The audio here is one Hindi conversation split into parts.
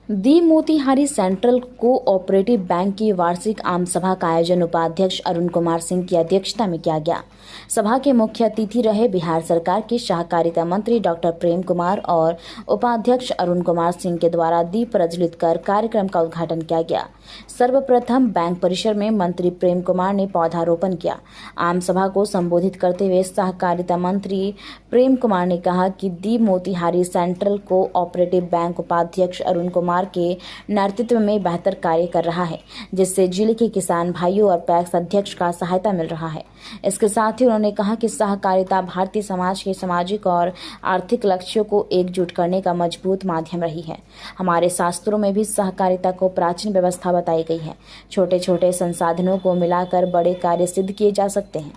दी मोतिहारी सेंट्रल कोऑपरेटिव बैंक की वार्षिक आम सभा का आयोजन उपाध्यक्ष अरुण कुमार सिंह की अध्यक्षता में किया गया। सभा के मुख्य अतिथि रहे बिहार सरकार के सहकारिता मंत्री डॉक्टर प्रेम कुमार और उपाध्यक्ष अरुण कुमार सिंह के द्वारा दीप प्रज्वलित कर कार्यक्रम का उद्घाटन किया गया। सर्वप्रथम बैंक परिसर में मंत्री प्रेम कुमार ने पौधारोपण किया। आम सभा को संबोधित करते हुए सहकारिता मंत्री प्रेम कुमार ने कहा कि दी मोतिहारी सेंट्रल कोऑपरेटिव बैंक उपाध्यक्ष अरुण कुमार के नेतृत्व में बेहतर कार्य कर रहा है, जिससे जिले के किसान भाइयों और पैक्स अध्यक्ष का सहायता मिल रहा है। इसके साथ ही उन्होंने कहा कि सहकारिता भारतीय समाज के सामाजिक और आर्थिक लक्ष्यों को एकजुट करने का मजबूत माध्यम रही है। हमारे शास्त्रों में भी सहकारिता को प्राचीन व्यवस्था बताई गई है। छोटे छोटे संसाधनों को मिलाकर बड़े कार्य सिद्ध किए जा सकते हैं।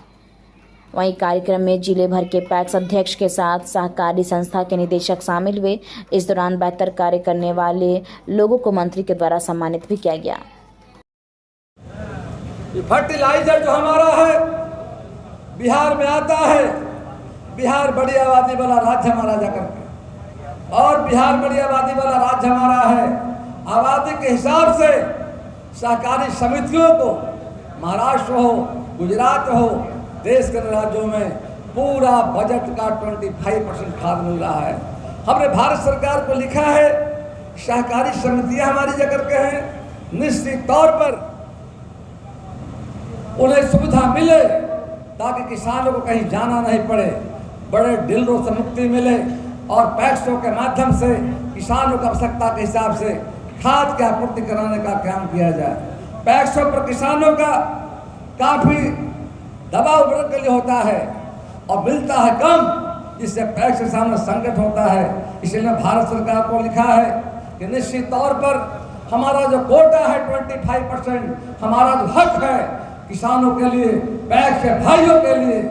वहीं कार्यक्रम में जिले भर के पैक्स अध्यक्ष के साथ सहकारी संस्था के निदेशक शामिल हुए। इस दौरान बेहतर कार्य करने वाले लोगों को मंत्री के द्वारा सम्मानित भी किया गया। ये फर्टिलाइजर जो हमारा है बिहार में आता है, बिहार बड़ी आबादी वाला राज्य हमारा जाकर के, और बिहार बड़ी आबादी वाला राज्य हमारा है। आबादी के हिसाब से सहकारी समितियों को महाराष्ट्र हो, गुजरात हो, देश के राज्यों में पूरा बजट का 25% खाद मिल रहा है। हमने भारत सरकार को लिखा है सहकारी समितियां हमारी जगह के हैं, निश्चित तौर पर उन्हें सुविधा मिले ताकि किसानों को कहीं जाना नहीं पड़े, बड़े ढिल्लों से मुक्ति मिले और पैक्सों के माध्यम से किसानों की आवश्यकता के हिसाब से खाद की आपूर्ति कराने का काम किया जाए। पैक्सों पर किसानों का काफ़ी दबाव के लिए होता है और मिलता है कम, जिससे पैक्स के सामने संकट होता है। इसलिए भारत सरकार को लिखा है कि निश्चित तौर पर हमारा जो कोटा है 25%, हमारा जो हक है किसानों के लिए, पैक्स के भाइयों के लिए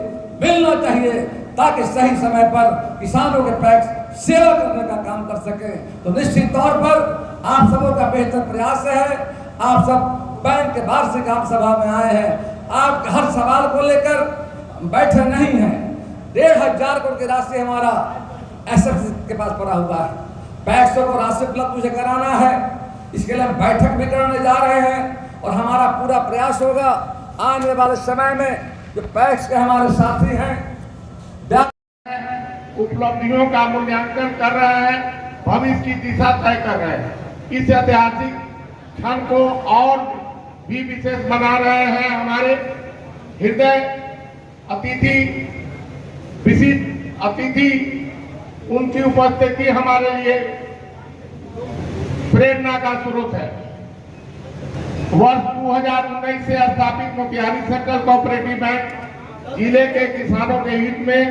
मिलना चाहिए ताकि सही समय पर किसानों के पैक्स सेवा करने का काम कर सके। तो निश्चित तौर पर आप सबों का बेहतर प्रयास है। आप सब बैंक के वार्षिक आम सभा में आए हैं, आप हर सवाल को लेकर बैठे नहीं हैं। 1,500 करोड़ की राशि हमारा एसएफ के पास पड़ा हुआ है। पैक्सों को राशि उपलब्ध मुझे कराना है, इसके लिए हम बैठक भी करने जा रहे हैं और हमारा पूरा प्रयास होगा आने वाले समय में जो पैक्स के हमारे साथी हैं उपलब्धियों का मूल्यांकन कर रहे हैं, भविष्य की दिशा तय कर रहे हैं। इस ऐतिहासिक क्षण को और भी विशेष बना रहे हैं हमारे हृदय अतिथि, विशिष्ट अतिथि। उनकी उपस्थिति हमारे लिए प्रेरणा का स्रोत है। वर्ष 2019 से स्थापित मोतिहारी सेंट्रल कोऑपरेटिव बैंक जिले के किसानों के हित में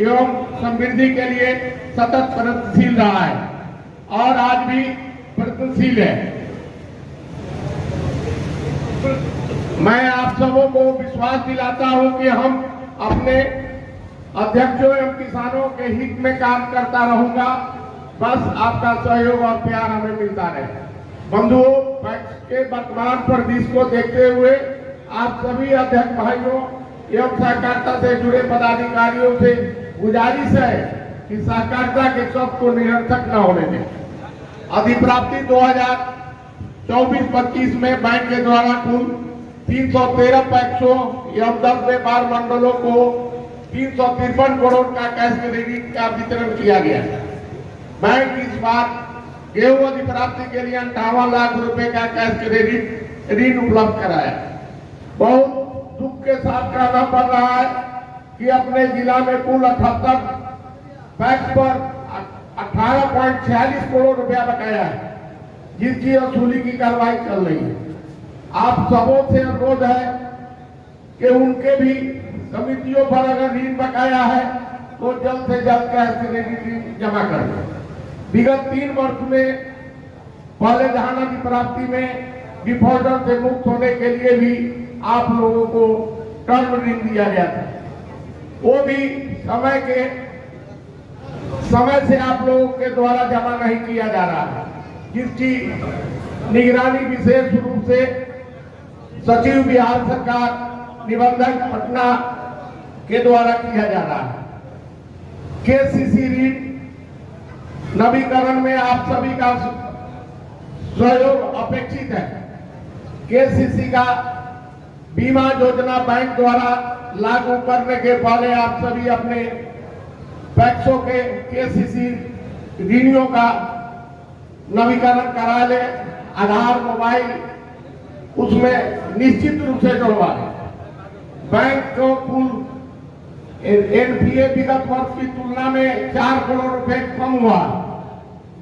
एवं समृद्धि के लिए सतत प्रयत्नशील रहा है और आज भी प्रयत्नशील है। मैं आप सबों को विश्वास दिलाता हूं कि हम अपने अध्यक्षों एवं किसानों के हित में काम करता रहूंगा। बस आपका सहयोग और प्यार हमें मिलता रहे। बंधुओं, पैक्स के वर्तमान परिदृश्य को देखते हुए आप सभी अध्यक्ष भाइयों एवं सहकारिता से जुड़े पदाधिकारियों से गुजारिश है कि सहकारिता के शब्द को निरर्थक न होने दें। अधिप्राप्ति 2024-25 में बैंक के द्वारा कुल 313 पैक्सों एवं 10 व्यापार मंडलों को 353 करोड़ का कैश क्रेडिट का वितरण किया गया। बैंक इस बार गेहूं अधिप्राप्ति के लिए 58 लाख रुपए का कैश क्रेडिट ऋण उपलब्ध कराया। बहुत दुख के साथ कहना पड़ रहा है कि अपने जिला में कुल 78 पैक्स पर 18.46 करोड़ रुपया बकाया है, जिसकी वसूली की कार्रवाई चल रही है। आप सबों से अनुरोध है कि उनके भी समितियों पर अगर ऋण बकाया है तो जल्द से जल्द कैश क्रेडिट जमा कर दें। विगत 3 वर्ष में पहले धान अधिप्राप्ति में डिफॉल्टर से मुक्त होने के लिए भी आप लोगों को टर्म ऋण दिया गया था। वो भी समय से आप लोगों के द्वारा जमा नहीं किया जा रहा है, जिसकी निगरानी विशेष रूप से सचिव बिहार सरकार निबंधक पटना के द्वारा किया जा रहा है। केसीसी ऋण नवीकरण में आप सभी का सहयोग अपेक्षित है। केसीसी का बीमा योजना बैंक द्वारा लागू करने के पहले आप सभी अपने पैक्सों के केसीसी ऋणियों का नवीकरण करा ले। आधार मोबाइल उसमें निश्चित रूप से जुड़वा ले। बैंक को कुल एनपीए विगत वर्ष की तुलना में 4 करोड़ रुपए कम हुआ,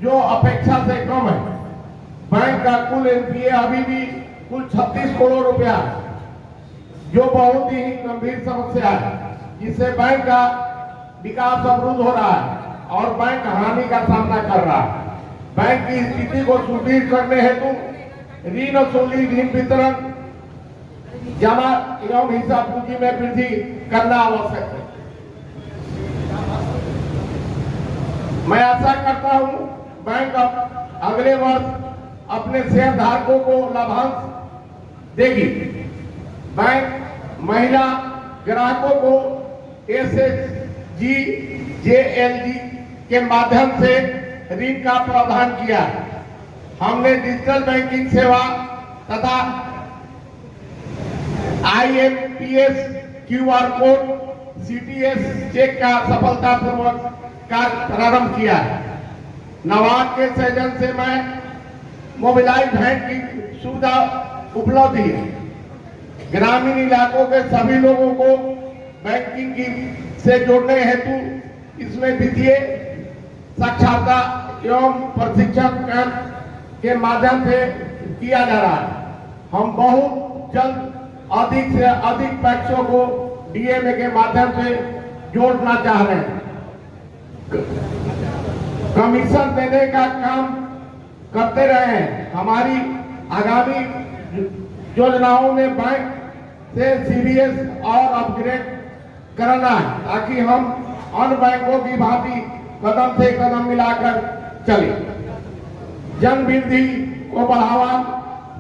जो अपेक्षा से कम है। बैंक का कुल एनपीए अभी भी कुल 36 करोड़ रुपया, जो बहुत ही गंभीर समस्या है, जिससे बैंक का विकास अवरुद्ध हो रहा है और बैंक हानि का सामना कर रहा है। बैंक की स्थिति को सुदृढ़ करने हेतु ऋण वसूली, ऋण वितरण, जमा एवं हिसाब पूंजी में वृद्धि करना आवश्यक है। मैं आशा करता हूं बैंक अगले वर्ष अपने शेयर धारकों को लाभांश देगी। बैंक महिला ग्राहकों को एसएचजी जेएलजी के माध्यम से ऋण का प्रावधान किया। हमने डिजिटल बैंकिंग सेवा तथा IMPS QR code CTS cheque का सफलतापूर्वक कार्य प्रारंभ किया है। नवाद के सृजन से मैं मोबाइल बैंक की सुविधा उपलब्ध है। ग्रामीण इलाकों के सभी लोगों को बैंकिंग की से जोड़ने हेतु इसमें वित्तीय साक्षरता एवं प्रशिक्षण कैंप के माध्यम से किया जा रहा है। हम बहुत जल्द अधिक से अधिक पैक्सों को डीएमए के माध्यम से जोड़ना चाह रहे हैं। कमीशन देने का काम करते रहे हैं। हमारी आगामी योजनाओं में बैंक से सीरीएस और अपग्रेड करना है, ताकि हम अन्य बैंकों की भांति कदम से कदम मिलाकर चले। जन वृद्धि को बढ़ावा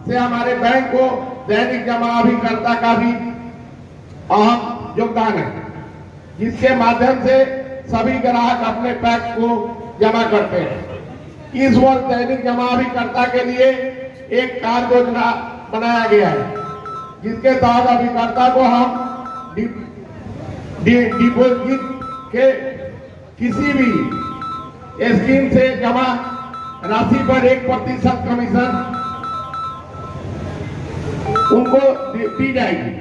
से हमारे बैंक को दैनिक जमा अभिकर्ता का भी अहम योगदान है, जिसके माध्यम से सभी ग्राहक अपने पैक्स को जमा करते हैं। इस वर्ष दैनिक जमा अभिकर्ता के लिए एक कार्य योजना बनाया गया है, जिसके तहत अभिकर्ता को हम डिपॉजिट के किसी भी स्कीम से जमा राशि पर 1% कमीशन उनको दी जाएगी।